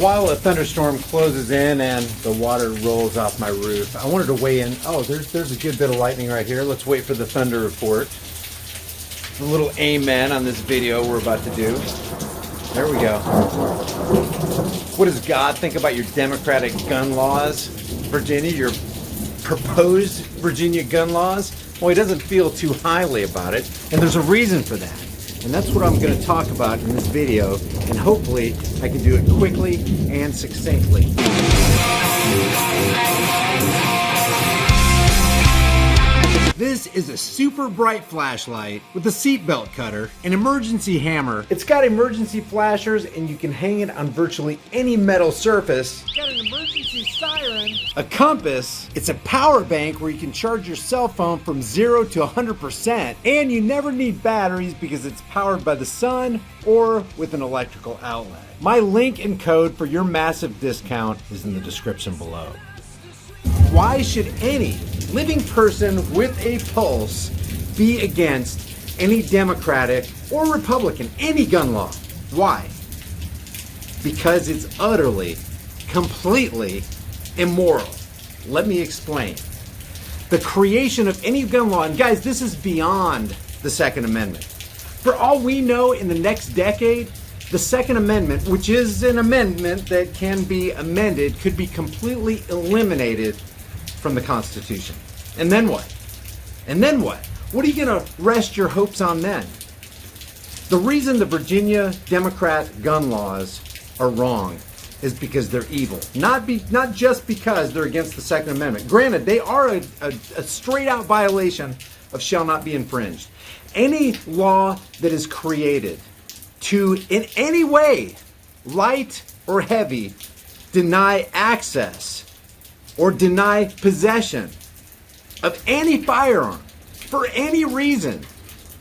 While a thunderstorm closes in and the water rolls off my roof, I wanted to weigh in. Oh, there's a good bit of lightning right here. Let's wait for the thunder report. A little amen on this video we're about to do. There we go. What does God think about your democratic gun laws, Virginia? Your proposed Virginia gun laws? Well, he doesn't feel too highly about it, and there's a reason for that. And that's what I'm going to talk about in this video, and hopefully I can do it quickly and succinctly. This is a super bright flashlight with a seatbelt cutter, an emergency hammer. It's got emergency flashers and you can hang it on virtually any metal surface. It's got an emergency siren, a compass. It's a power bank where you can charge your cell phone from 0 to 100%. And you never need batteries because it's powered by the sun or with an electrical outlet. My link and code for your massive discount is in the description below. Why should any living person with a pulse be against any Democratic or Republican, any gun law? Why? Because it's utterly, completely immoral. Let me explain. The creation of any gun law, and guys, this is beyond the Second Amendment. For all we know, in the next decade, the Second Amendment, which is an amendment that can be amended, could be completely eliminated from the Constitution. And then what? And then what? What are you going to rest your hopes on then? The reason the Virginia Democrat gun laws are wrong is because they're evil. Not just because they're against the Second Amendment. Granted, they are a straight out violation of shall not be infringed. Any law that is created to, in any way, light or heavy, deny access or deny possession of any firearm for any reason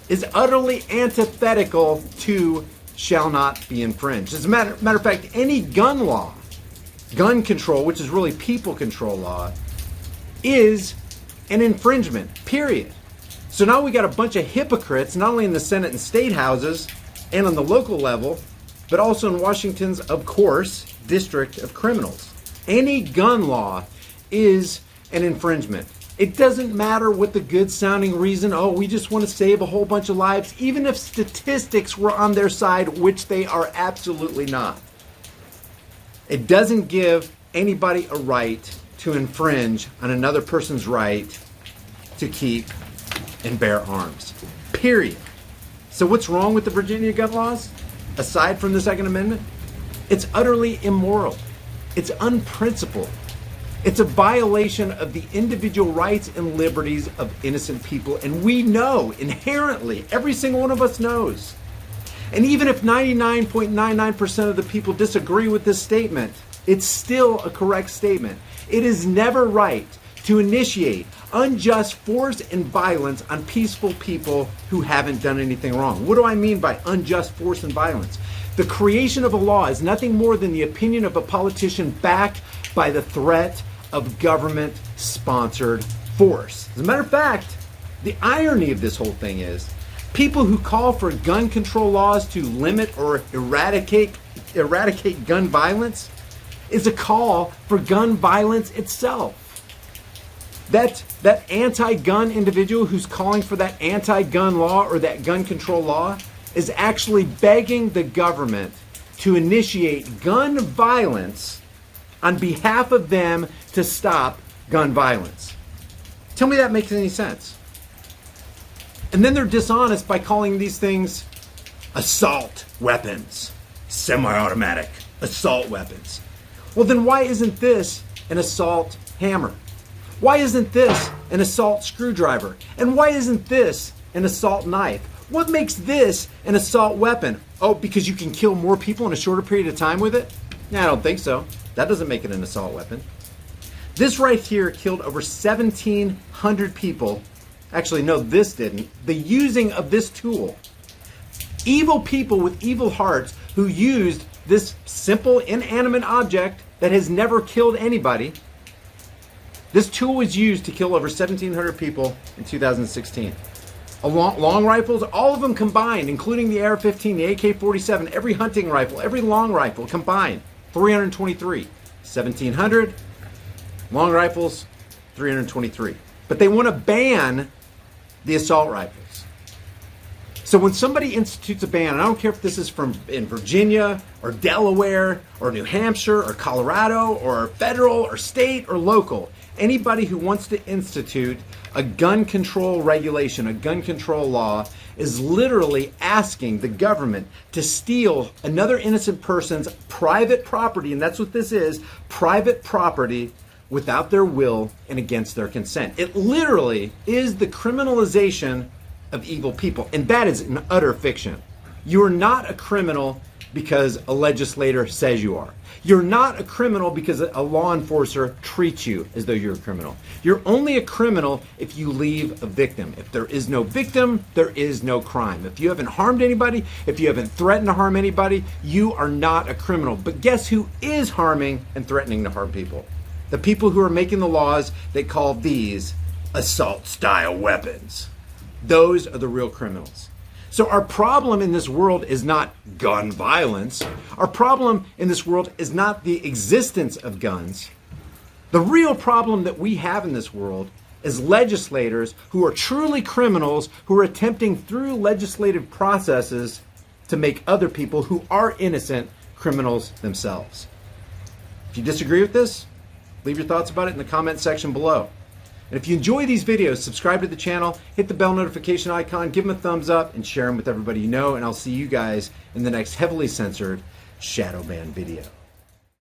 is utterly antithetical to shall not be infringed. As a matter of fact, any gun law, gun control, which is really people control law, is an infringement, period. So now we got a bunch of hypocrites, not only in the Senate and state houses and on the local level, but also in Washington's, of course, District of Criminals. Any gun law is an infringement. It doesn't matter what the good sounding reason, oh, we just want to save a whole bunch of lives, even if statistics were on their side, which they are absolutely not. It doesn't give anybody a right to infringe on another person's right to keep and bear arms. Period. So what's wrong with the Virginia gun laws? Aside from the Second Amendment, it's utterly immoral. It's unprincipled. It's a violation of the individual rights and liberties of innocent people. And we know inherently, every single one of us knows. And even if 99.99% of the people disagree with this statement, it's still a correct statement. It is never right to initiate unjust force and violence on peaceful people who haven't done anything wrong. What do I mean by unjust force and violence? The creation of a law is nothing more than the opinion of a politician backed by the threat of government-sponsored force. As a matter of fact, the irony of this whole thing is people who call for gun control laws to limit or eradicate gun violence is a call for gun violence itself. That anti-gun individual who's calling for that anti-gun law or that gun control law is actually begging the government to initiate gun violence on behalf of them to stop gun violence. Tell me that makes any sense. And then they're dishonest by calling these things assault weapons, semi-automatic assault weapons. Well, then why isn't this an assault hammer? Why isn't this an assault screwdriver? And why isn't this an assault knife? What makes this an assault weapon? Oh, because you can kill more people in a shorter period of time with it? No, I don't think so. That doesn't make it an assault weapon. This right here killed over 1,700 people. Actually, no, this didn't. The using of this tool. Evil people with evil hearts who used this simple inanimate object that has never killed anybody. This tool was used to kill over 1,700 people in 2016. Long rifles, all of them combined, including the AR-15, the AK-47, every hunting rifle, every long rifle combined. 323. 1,700. Long rifles, 323. But they want to ban the assault rifles. So when somebody institutes a ban, and I don't care if this is in Virginia or Delaware or New Hampshire or Colorado or federal or state or local, anybody who wants to institute a gun control regulation, a gun control law, is literally asking the government to steal another innocent person's private property, and that's what this is, private property, without their will and against their consent. It literally is the criminalization of evil people, and that is an utter fiction. You are not a criminal because a legislator says you are. You're not a criminal because a law enforcer treats you as though you're a criminal. You're only a criminal if you leave a victim. If there is no victim, there is no crime. If you haven't harmed anybody, if you haven't threatened to harm anybody, you are not a criminal. But guess who is harming and threatening to harm people? The people who are making the laws that call these assault-style weapons. Those are the real criminals. So our problem in this world is not gun violence. Our problem in this world is not the existence of guns. The real problem that we have in this world is legislators who are truly criminals, who are attempting through legislative processes to make other people who are innocent criminals themselves. If you disagree with this, leave your thoughts about it in the comment section below. And if you enjoy these videos, subscribe to the channel, hit the bell notification icon, give them a thumbs up, and share them with everybody you know. And I'll see you guys in the next heavily censored shadow ban video.